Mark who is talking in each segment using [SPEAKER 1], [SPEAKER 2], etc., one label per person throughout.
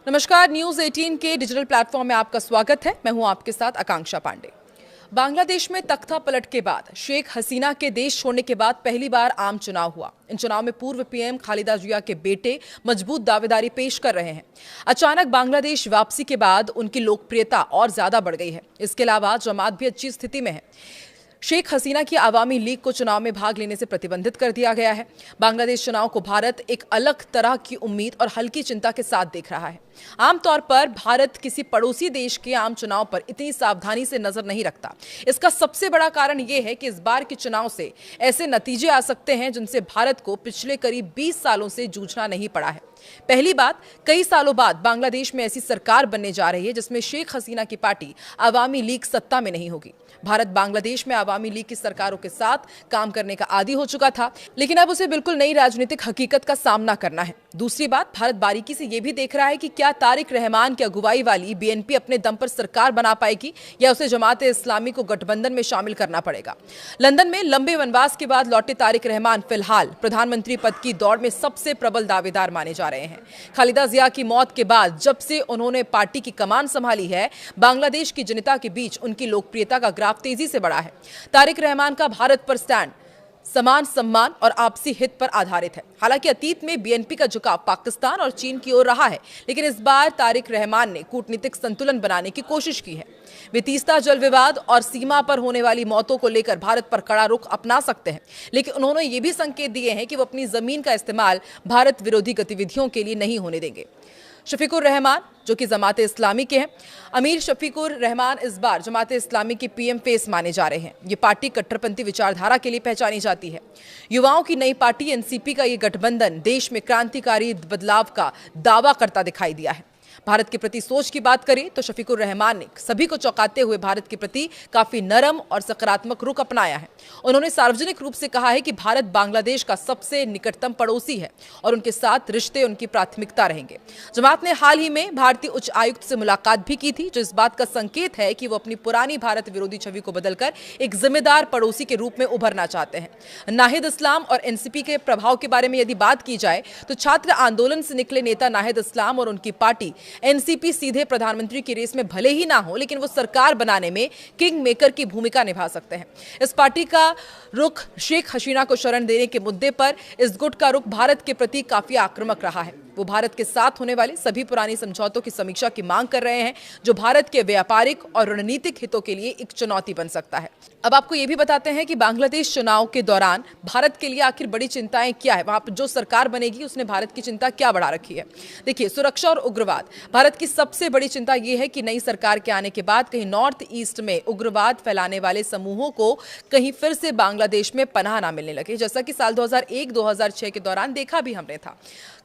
[SPEAKER 1] नमस्कार, न्यूज 18 के digital platform में आपका स्वागत है। मैं हूं आपके साथ आकांक्षा पांडे। बांग्लादेश में तख्ता पलट के बाद शेख हसीना के देश छोड़ने के बाद पहली बार आम चुनाव हुआ। इन चुनाव में पूर्व पीएम खालिदा जिया के बेटे मजबूत दावेदारी पेश कर रहे हैं। अचानक बांग्लादेश वापसी के बाद उनकी लोकप्रियता और ज्यादा बढ़ गई है। इसके अलावा जमात भी अच्छी स्थिति में है। शेख हसीना की आवामी लीग को चुनाव में भाग लेने से प्रतिबंधित कर दिया गया है। बांग्लादेश चुनाव को भारत एक अलग तरह की उम्मीद और हल्की चिंता के साथ देख रहा है। आमतौर पर भारत किसी पड़ोसी देश के आम चुनाव पर इतनी सावधानी से नजर नहीं रखता। इसका सबसे बड़ा कारण यह है कि इस बार के चुनाव से ऐसे नतीजे आ सकते हैं जिनसे भारत को पिछले करीब 20 सालों से जूझना नहीं पड़ा है। पहली बात, कई सालों बाद बांग्लादेश में ऐसी सरकार बनने जा रही है जिसमें शेख हसीना की पार्टी आवामी लीग सत्ता में नहीं होगी। भारत बांग्लादेश में आवामी लीग की सरकारों के साथ काम करने का आदी हो चुका था, लेकिन अब उसे बिल्कुल नई राजनीतिक हकीकत का सामना करना है। दूसरी बात, भारत बारीकी से यह भी देख रहा है कि क्या तारिक रहमान की अगुवाई वाली बीएनपी अपने दम पर सरकार बना पाएगी या उसे जमाते इस्लामी को गठबंधन में शामिल करना पड़ेगा। लंदन में लंबे वनवास के बाद लौटे तारिक रहमान फिलहाल प्रधानमंत्री पद की दौड़ में सबसे प्रबल दावेदार माने जा रहे हैं। खालिदा जिया की मौत के बाद जब से उन्होंने पार्टी की कमान संभाली है, बांग्लादेश की जनता के बीच उनकी लोकप्रियता का ग्राफ तेजी से बढ़ा है। तारिक रहमान का भारत पर स्टैंड समान सम्मान और आपसी हित पर आधारित है। हालांकि अतीत में बीएनपी का झुकाव पाकिस्तान और चीन की ओर रहा है, लेकिन इस बार तारिक रहमान ने कूटनीतिक संतुलन बनाने की कोशिश की है। वे तीस्ता जल विवाद और सीमा पर होने वाली मौतों को लेकर भारत पर कड़ा रुख अपना सकते हैं, लेकिन उन्होंने ये भी संकेत दिए हैं कि वो अपनी जमीन का इस्तेमाल भारत विरोधी गतिविधियों के लिए नहीं होने देंगे। शफीकुर रहमान, जो कि जमाते इस्लामी के हैं, अमीर शफीकुर रहमान इस बार जमाते इस्लामी के पीएम फेस माने जा रहे हैं। ये पार्टी कट्टरपंथी विचारधारा के लिए पहचानी जाती है। युवाओं की नई पार्टी एनसीपी का ये गठबंधन देश में क्रांतिकारी बदलाव का दावा करता दिखाई दिया है। भारत के प्रति सोच की बात करें तो शफीकुर रहमान ने सभी को चौंकाते हुए भारत के प्रति काफी नरम और सकारात्मक रुख अपनाया है। उन्होंने सार्वजनिक रूप से कहा है कि भारत बांग्लादेश का सबसे निकटतम पड़ोसी है और उनके साथ रिश्ते उनकी प्राथमिकता रहेंगे। जमात ने हाल ही में भारतीय उच्च आयुक्त से मुलाकात भी की थी, जो इस बात का संकेत है कि वो अपनी पुरानी भारत विरोधी छवि को बदलकर एक जिम्मेदार पड़ोसी के रूप में उभरना चाहते हैं। नाहिद इस्लाम और एनसीपी के प्रभाव के बारे में यदि बात की जाए तो छात्र आंदोलन से निकले नेता नाहिद इस्लाम और उनकी पार्टी एनसीपी सीधे प्रधानमंत्री की रेस में भले ही ना हो, लेकिन वो सरकार बनाने में किंग मेकर की भूमिका निभा सकते हैं। इस पार्टी का रुख शेख हसीना को शरण देने के मुद्दे पर इस गुट का रुख भारत के प्रति काफी आक्रामक रहा है। वो भारत के साथ होने वाले सभी पुरानी समझौतों की समीक्षा की मांग कर रहे हैं, जो भारत के व्यापारिक और रणनीतिक हितों के लिए एक चुनौती बन सकता है। अब आपको ये भी बताते हैं कि बांग्लादेश चुनाव के दौरान भारत के लिए आखिर बड़ी चिंताएं क्या है। वहां पर जो सरकार बनेगी उसने भारत की चिंता क्या बढ़ा रखी है। देखिए, सुरक्षा और उग्रवाद भारत की सबसे बड़ी चिंता यह है कि नई सरकार के आने के बाद कहीं नॉर्थ ईस्ट में उग्रवाद फैलाने वाले समूहों को कहीं फिर से बांग्लादेश में पनाह ना मिलने लगे, जैसा कि साल 2001-2006 के दौरान देखा भी हमने था।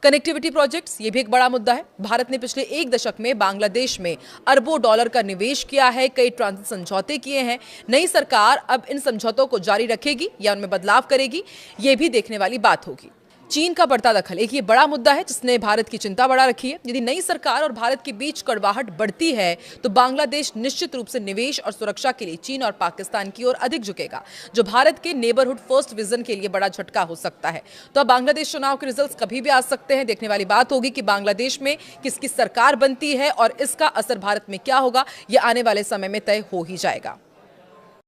[SPEAKER 1] कनेक्टिविटी प्रोजेक्ट्स, ये भी एक बड़ा मुद्दा है। भारत ने पिछले एक दशक में बांग्लादेश में अरबों डॉलर का निवेश किया है, कई ट्रांजिट समझौते किए हैं। नई सरकार अब इन समझौतों को जारी रखेगी या उनमें बदलाव करेगी, ये भी देखने वाली बात होगी। चीन का बढ़ता दखल एक ये बड़ा मुद्दा है जिसने भारत की चिंता बढ़ा रखी है। यदि नई सरकार और भारत के बीच कड़वाहट बढ़ती है तो बांग्लादेश निश्चित रूप से निवेश और सुरक्षा के लिए चीन और पाकिस्तान की ओर अधिक झुकेगा, जो भारत के नेबरहुड फर्स्ट विजन के लिए बड़ा झटका हो सकता है। तो अब बांग्लादेश चुनाव के रिजल्ट्स कभी भी आ सकते हैं। देखने वाली बात होगी कि बांग्लादेश में किसकी सरकार बनती है और इसका असर भारत में क्या होगा, यह आने वाले समय में तय हो ही जाएगा।